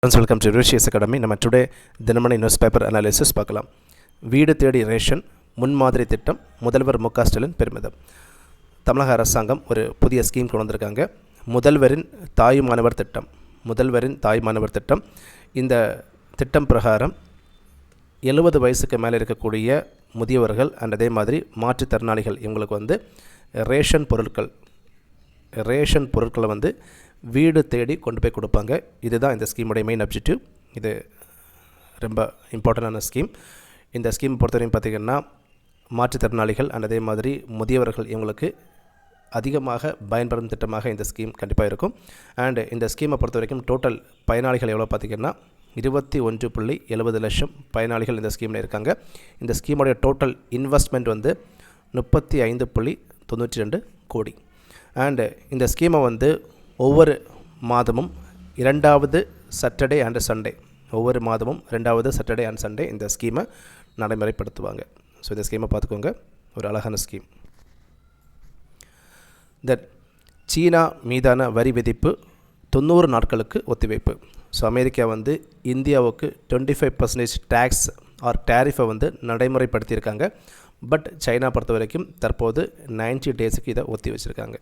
Welcome to Rishiyas academy. நம்ம today Dinamani news paper analysis பார்க்கலாம். வீடு தேடி ரேஷன் முன்மாதிரி திட்டம் முதல்வர் மு க ஸ்டாலின் பெருமிதம். தமிழக அரசாங்கம் ஒரு புதிய ஸ்கீம் கொண்டு வந்திருக்காங்க. முதல்வரின் தாய்மானவர் திட்டம். இந்த திட்டம் பிரகாரம் 70 வயசுக்கு மேலே இருக்கக்கூடிய முதியவர்கள் அண்ட் அதே மாதிரி மாற்றுத்திறனாளிகள் இவங்களுக்கு ரேஷன் பொருட்களை வீடு தேடி கொண்டு போய் கொடுப்பாங்க. இதுதான் இந்த ஸ்கீமுடைய மெயின் அப்ஜெக்டிவ். இது ரொம்ப இம்பார்ட்டண்டான ஸ்கீம். இந்த ஸ்கீம் பொறுத்தவரைக்கும் பார்த்திங்கன்னா மாற்றுத்திறனாளிகள் அண்ட் அதே மாதிரி முதியவர்கள் இவங்களுக்கு அதிகமாக பயன்படும் திட்டமாக இந்த ஸ்கீம் கண்டிப்பாக இருக்கும். அண்ட் இந்த ஸ்கீமை பொறுத்த வரைக்கும் டோட்டல் பயனாளிகள் எவ்வளோ பார்த்திங்கன்னா 21.70 லட்சம் பயனாளிகள் இந்த ஸ்கீமில் இருக்காங்க. இந்த ஸ்கீமுடைய டோட்டல் இன்வெஸ்ட்மெண்ட் 35.92 கோடி. அண்டு இந்த ஸ்கீமை ஒவ்வொரு மாதமும் 2வது சாட்டர்டே அண்ட் சண்டே இந்த ஸ்கீமை நடைமுறைப்படுத்துவாங்க. ஸோ இந்த ஸ்கீமை பார்த்துக்கோங்க, ஒரு அழகான ஸ்கீம். சீனா மீதான வரி விதிப்பு 90 நாட்களுக்கு ஒத்திவைப்பு. ஸோ அமெரிக்கா இந்தியாவுக்கு 25% டேக்ஸ் ஆர் டேரிஃபை நடைமுறைப்படுத்தியிருக்காங்க. பட் சைனா பொறுத்த வரைக்கும் தற்போது 90 டேஸுக்கு இதை ஒத்தி வச்சுருக்காங்க.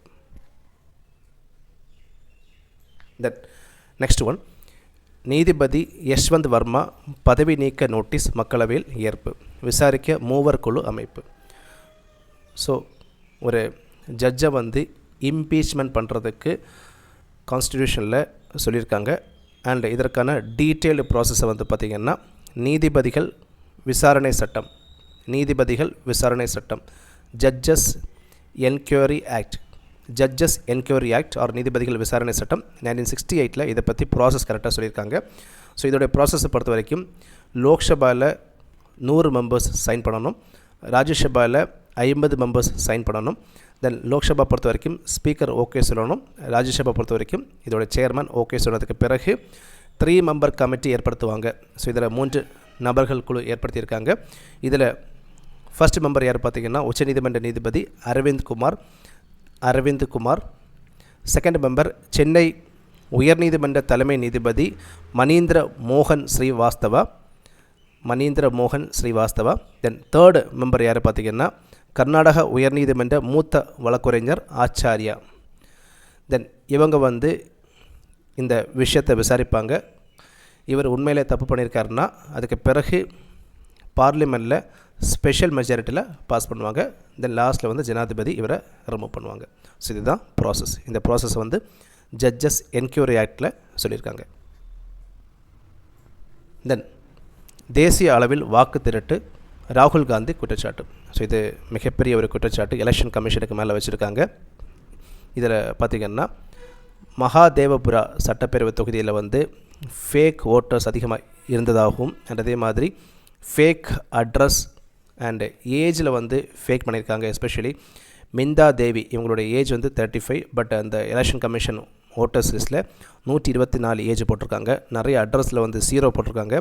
நெக்ஸ்ட் ஒன், நீதிபதி யஷ்வந்த் வர்மா பதவி நீக்க நோட்டீஸ் மக்களவையில் ஏற்பு, விசாரிக்க 3 குழு அமைப்பு. ஸோ ஒரு ஜட்ஜை இம்பீச்மெண்ட் பண்ணுறதுக்கு கான்ஸ்டிடியூஷனில் சொல்லியிருக்காங்க. அண்ட் இதற்கான டீட்டெயில்டு ப்ராசஸை பார்த்திங்கன்னா நீதிபதிகள் விசாரணை சட்டம் ஜட்ஜஸ் என்கொயரி ஆக்ட் ஆர் நீதிபதிகள் விசாரணை சட்டம் 1968 இதை பற்றி ப்ராசஸ் கரெக்டாக சொல்லியிருக்காங்க. ஸோ இதோடைய ப்ராசஸை பொறுத்த வரைக்கும் லோக்சபாவில் 100 மெம்பர்ஸ் சைன் பண்ணணும், ராஜ்யசபாவில் 50 மெம்பர்ஸ் சைன் பண்ணணும். தென் லோக்சபா பொறுத்த வரைக்கும் ஸ்பீக்கர் ஓகே சொல்லணும், ராஜ்யசபா பொறுத்த வரைக்கும் இதோட சேர்மன் ஓகே சொன்னதுக்கு பிறகு 3 மெம்பர் கமிட்டி ஏற்படுத்துவாங்க. ஸோ இதில் 3 நபர்கள் குழு ஏற்படுத்தியிருக்காங்க. இதில் ஃபர்ஸ்ட் மெம்பர் யார் பார்த்திங்கன்னா உச்சநீதிமன்ற நீதிபதி அரவிந்த் குமார். செகண்ட் மெம்பர் சென்னை உயர்நீதிமன்ற தலைமை நீதிபதி மணீந்திர மோகன் ஸ்ரீவாஸ்தவா. தென் தேர்டு மெம்பர் யார் பார்த்திங்கன்னா கர்நாடக உயர்நீதிமன்ற மூத்த வழக்குரைஞர் ஆச்சாரியா. தென் இவங்க இந்த விஷயத்தை விசாரிப்பாங்க. இவர் உண்மையிலே தப்பு பண்ணியிருக்காருன்னா அதுக்கு பிறகு பார்லிமெண்ட்டில் ஸ்பெஷல் மெஜாரிட்டியில் பாஸ் பண்ணுவாங்க. தென் லாஸ்ட்டில் ஜனாதிபதி இவரை ரிமூவ் பண்ணுவாங்க. ஸோ இதுதான் ப்ராசஸ். இந்த ப்ராசஸ் ஜட்ஜஸ் என்கொயரி ஆக்டில் சொல்லியிருக்காங்க. தென் தேசிய அளவில் வாக்கு திரட்டு ராகுல் காந்தி குற்றச்சாட்டு. ஸோ இது மிகப்பெரிய ஒரு குற்றச்சாட்டு எலெக்ஷன் கமிஷனுக்கு மேலே வச்சுருக்காங்க. இதில் பார்த்திங்கன்னா மகாதேவபுரா சட்டப்பேரவை தொகுதியில் ஃபேக் ஓட்டர்ஸ் அதிகமாக இருந்ததாகவும் அண்ட் அதே மாதிரி ஃபேக் அட்ரஸ் அண்ட் ஏஜில் ஃபேக் பண்ணியிருக்காங்க. எஸ்பெஷலி மிந்தா தேவி இவங்களுடைய ஏஜ் 35, பட் அந்த எலெக்ஷன் கமிஷன் ஓட்டர்ஸ் லிஸ்ட்டில் 124 ஏஜ் போட்டிருக்காங்க. நிறைய அட்ரஸில் 0 போட்டிருக்காங்க.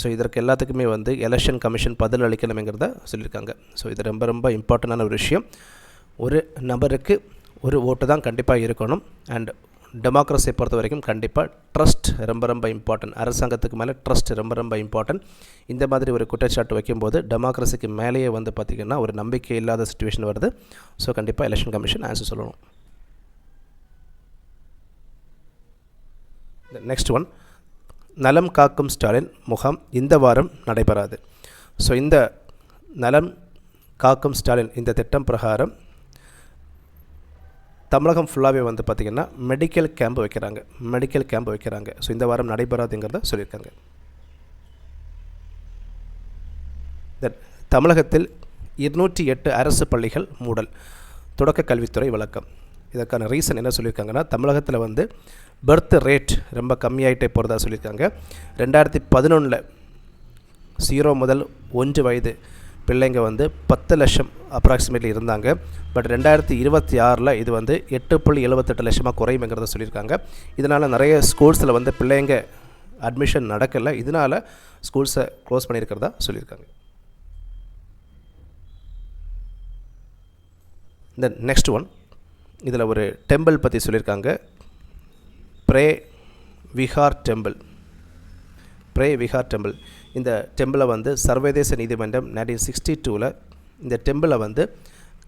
ஸோ இதற்கு எல்லாத்துக்குமே எலெக்ஷன் கமிஷன் பதில் அளிக்கணுங்கிறத சொல்லியிருக்காங்க. ஸோ இது ரொம்ப ரொம்ப இம்பார்ட்டண்டான ஒரு விஷயம். ஒரு நபருக்கு ஒரு ஓட்டு தான் கண்டிப்பாக இருக்கணும். அண்ட் டெமோக்ரஸியை பொறுத்த வரைக்கும் கண்டிப்பாக ட்ரஸ்ட் ரொம்ப ரொம்ப இம்பார்ட்டன்ட். அரசாங்கத்துக்கு மேலே ட்ரஸ்ட் ரொம்ப ரொம்ப இம்பார்ட்டன்ட். இந்த மாதிரி ஒரு குற்றச்சாட்டு வைக்கும்போது டெமோக்ரஸிக்கு மேலேயே பார்த்திங்கன்னா ஒரு நம்பிக்கை இல்லாத சிச்சுவேஷன் வருது. ஸோ கண்டிப்பாக எலெக்ஷன் கமிஷன் ஆன்சர் சொல்லணும். நெக்ஸ்ட் ஒன், நலம் காக்கும் ஸ்டாலின் முகாம் இந்த வாரம் நடைபெறாது. ஸோ இந்த நலம் காக்கும் ஸ்டாலின் இந்த திட்டம் பிரகாரம் தமிழகம் ஃபுல்லாகவே பார்த்திங்கன்னா மெடிக்கல் கேம்ப் வைக்கிறாங்க. ஸோ இந்த வாரம் நடைபெறாதுங்கிறத சொல்லியிருக்காங்க. தமிழகத்தில் 208 அரசு பள்ளிகள் மூடல், தொடக்க கல்வித்துறை விளக்கம். இதற்கான ரீசன் என்ன சொல்லியிருக்காங்கன்னா தமிழகத்தில் பர்த் ரேட் ரொம்ப கம்மியாகிட்டே போகிறதா சொல்லியிருக்காங்க. 2011 0 முதல் 1 வயது பிள்ளைங்க 10 லட்சம் அப்ராக்சிமேட்லி இருந்தாங்க. பட் 2026 இது 8.78 லட்சமாக குறையுங்கிறத சொல்லியிருக்காங்க. இதனால் நிறைய ஸ்கூல்ஸில் பிள்ளைங்க அட்மிஷன் நடக்கலை. இதனால் ஸ்கூல்ஸை க்ளோஸ் பண்ணியிருக்கிறதா சொல்லியிருக்காங்க. தென் நெக்ஸ்ட் ஒன், இதில் ஒரு டெம்பிள் பற்றி சொல்லியிருக்காங்க. பிரே விஹார் டெம்பிள். பிரே விஹார் டெம்பிள். இந்த டெம்பிளை வந்து சர்வதேச நீதிமன்றம் 1962 இந்த டெம்பிளை வந்து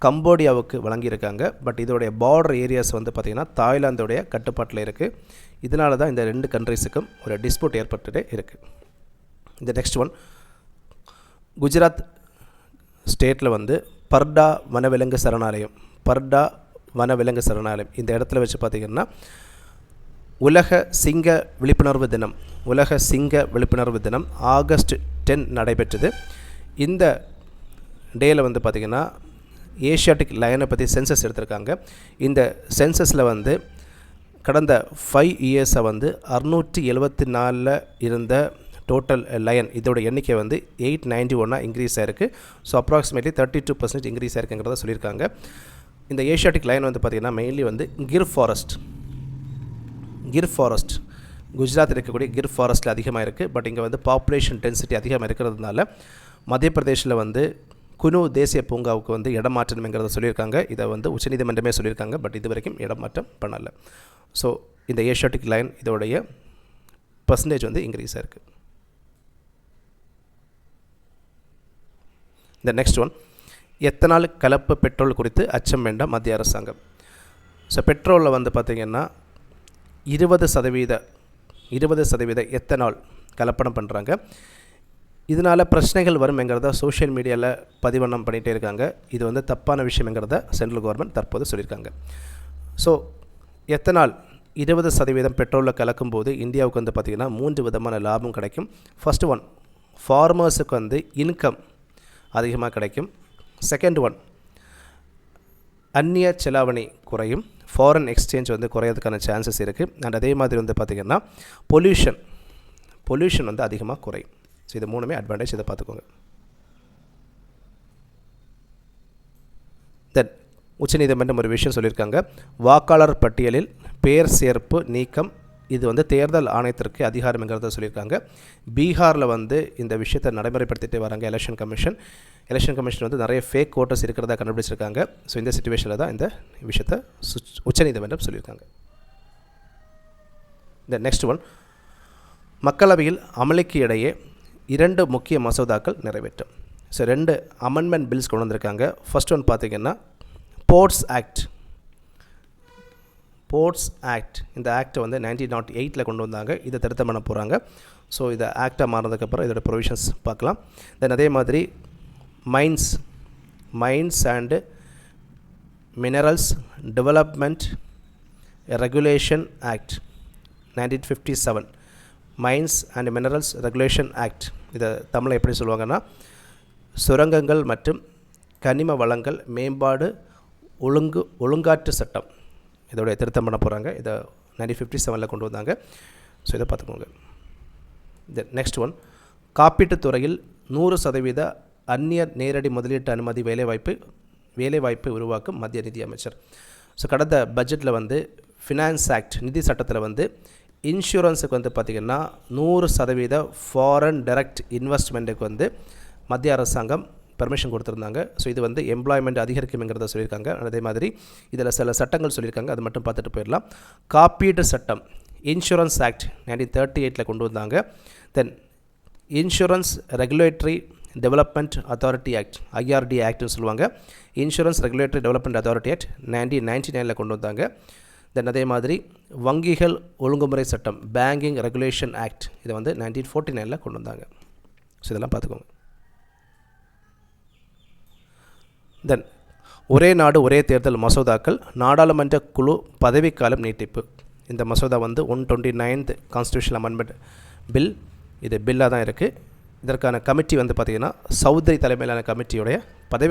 கம்போடியாவுக்கு வழங்கியிருக்காங்க. பட் இதோடைய பார்டர் ஏரியாஸ் வந்து பார்த்திங்கன்னா தாய்லாந்தோடைய கட்டுப்பாட்டில் இருக்குது. இதனால தான் இந்த 2 கண்ட்ரிஸுக்கும் ஒரு டிஸ்பியூட் ஏற்பட்டுட்டே இருக்குது. இந்த நெக்ஸ்ட் ஒன், குஜராத் ஸ்டேட்டில் வந்து பர்டா வனவிலங்கு சரணாலயம், பர்டா வனவிலங்கு சரணாலயம் இந்த இடத்துல வச்சு பார்த்திங்கன்னா உலக சிங்க விழிப்புணர்வு தினம், உலக சிங்க விழிப்புணர்வு தினம் ஆகஸ்ட் 10 நடைபெற்றது. இந்த டேயில் வந்து பார்த்திங்கன்னா ஏஷியாட்டிக் லயனை பற்றி சென்சஸ் எடுத்திருக்காங்க. இந்த சென்சஸில் வந்து கடந்த 5 இயர்ஸை வந்து 674 இருந்த டோட்டல் லயன் இதோட எண்ணிக்கை வந்து 891 இன்க்ரீஸ் ஆகிருக்கு. ஸோ அப்ராக்சிமேட்லி 32% இன்க்ரீஸ் ஆகிருக்குங்கிறத சொல்லியிருக்காங்க. இந்த ஏஷியாட்டிக் லயன் வந்து பார்த்திங்கன்னா மெயின்லி வந்து கிர் ஃபாரஸ்ட் குஜராத்தில் இருக்கக்கூடிய கிர் ஃபாரஸ்ட்டில் அதிகமாக இருக்குது. பட் இங்கே வந்து பாப்புலேஷன் டென்சிட்டி அதிகமாக இருக்கிறதுனால மத்திய பிரதேஷில் வந்து குனு தேசிய பூங்காவுக்கு வந்து இடம் மாற்றணுங்கிறத சொல்லியிருக்காங்க. இதை வந்து உச்சநீதிமன்றமே சொல்லியிருக்காங்க. பட் இது வரைக்கும் இடம் மாற்றம் பண்ணலை. ஸோ இந்த ஏஷியாட்டிக் லைன் இதோடைய பர்சன்டேஜ் வந்து இன்க்ரீஸ் ஆகிருக்கு. இந்த நெக்ஸ்ட் ஒன், எத்தனால் கலப்பு பெட்ரோல் குறித்து அச்சம் வேண்டாம் மத்திய அரசாங்கம். ஸோ பெட்ரோலில் வந்து பார்த்திங்கன்னா 20% எத்தனால் கலப்படம் பண்ணுறாங்க. இதனால் பிரச்சனைகள் வரும்ங்கிறத சோஷியல் மீடியாவில் பதிவண்ணம் பண்ணிகிட்டே இருக்காங்க. இது வந்து தப்பான விஷயம்ங்கிறத சென்ட்ரல் கவர்மெண்ட் தற்போது சொல்லியிருக்காங்க. ஸோ எத்தனால் 20% பெட்ரோலில் கலக்கும்போது இந்தியாவுக்கு வந்து பார்த்திங்கன்னா 3 விதமான லாபம் கிடைக்கும். ஃபஸ்ட்டு ஒன், ஃபார்மர்ஸுக்கு வந்து இன்கம் அதிகமாக கிடைக்கும். செகண்ட் ஒன், அந்நிய செலாவணி குறையும், ஃபாரின் எக்ஸ்சேஞ்ச் வந்து குறையிறதுக்கான சான்சஸ் இருக்குது. அண்ட் அதே மாதிரி வந்து பார்த்திங்கன்னா பொல்யூஷன் வந்து அதிகமாக குறையும். ஸோ இது 3மே அட்வான்டேஜ், இதை பார்த்துக்கோங்க. தென் உச்சநீதிமன்றம் ஒரு விஷயம் சொல்லியிருக்காங்க, வாக்காளர் பட்டியலில் பெயர் சேர்ப்பு நீக்கம் இது வந்து தேர்தல் ஆணையத்திற்கு அதிகாரம்ங்கிறத சொல்லியிருக்காங்க. பீகாரில் வந்து இந்த விஷயத்தை நடைமுறைப்படுத்திட்டு வராங்க எலெக்ஷன் கமிஷன் வந்து நிறைய ஃபேக் ஓட்டர்ஸ் இருக்கிறதா கண்டுபிடிச்சிருக்காங்க. ஸோ இந்த சிச்சுவேஷனில் தான் இந்த விஷயத்தை உச்சநீதிமன்றம் சொல்லியிருக்காங்க. இந்த நெக்ஸ்ட் ஒன், மக்களவையில் அமளிக்கு இடையே 2 முக்கிய மசோதாக்கள் நிறைவேற்றும். ஸோ 2 அமெண்ட்மெண்ட் பில்ஸ் கொண்டு வந்திருக்காங்க. ஃபர்ஸ்ட் ஒன் பார்த்திங்கன்னா போர்ட்ஸ் ஆக்ட். இந்த ஆக்டை வந்து 1908 கொண்டு வந்தாங்க. இதை திருத்தம் பண்ண போகிறாங்க. ஸோ இதை ஆக்டாக மாறினதுக்கப்புறம் இதோட ப்ரொவிஷன்ஸ் பார்க்கலாம். தென் அதே மாதிரி mines and minerals development regulation act 1957, mines and minerals regulation act. இதை தமிழில் எப்படி சொல்லுவாங்கன்னா சுரங்கங்கள் மற்றும் கனிம வளங்கள் மேம்பாடு ஒழுங்காற்று சட்டம். இதோடைய திருத்தம் பண்ண போகிறாங்க. இதை 1957 கொண்டு வந்தாங்க. ஸோ இதை பார்த்துக்கோங்க. இந்த நெக்ஸ்ட் ஒன், காப்பீட்டுத் துறையில் 100% அந்நிய நேரடி முதலீட்டு அனுமதி வேலைவாய்ப்பு உருவாக்கும் மத்திய நிதி அமைச்சர். ஸோ கடந்த பட்ஜெட்டில் வந்து ஃபினான்ஸ் ஆக்ட் நிதி சட்டத்தில் வந்து இன்சூரன்ஸுக்கு வந்து பார்த்திங்கன்னா 100% ஃபாரின் டைரக்ட் இன்வெஸ்ட்மெண்ட்டுக்கு வந்து மத்திய அரசாங்கம் பெர்மிஷன் கொடுத்துருந்தாங்க. ஸோ இது வந்து எம்ப்ளாய்மெண்ட் அதிகரிக்கும்ங்கிறத சொல்லியிருக்காங்க. அதே மாதிரி இதில் சில சட்டங்கள் சொல்லியிருக்காங்க, அது மட்டும் பார்த்துட்டு போயிடலாம். காப்பீட்டு சட்டம் இன்சூரன்ஸ் ஆக்ட் 1938 கொண்டு வந்தாங்க. Then insurance regulatory development authority act IRD ஆக்ட்னு சொல்லுவாங்க. Insurance regulatory development authority act 1999 கொண்டு வந்தாங்க. தென் அதே மாதிரி வங்கிகள் ஒழுங்குமுறை சட்டம் பேங்கிங் ரெகுலேஷன் ஆக்ட் இதை வந்து 1949 கொண்டு வந்தாங்க. ஸோ இதெல்லாம் பார்த்துக்கோங்க. தென் ஒரே நாடு ஒரே தேர்தல் மசோதாக்கள் நாடாளுமன்ற குழு பதவிக்காலம் நீட்டிப்பு. இந்த மசோதா வந்து 129th கான்ஸ்டியூஷன் அமெண்ட்மெண்ட் பில். இது பில்லாக தான் இருக்குது. இதற்கான கமிட்டி வந்து பார்த்திங்கன்னா சௌத்ரி தலைமையிலான கமிட்டியோடைய பதவி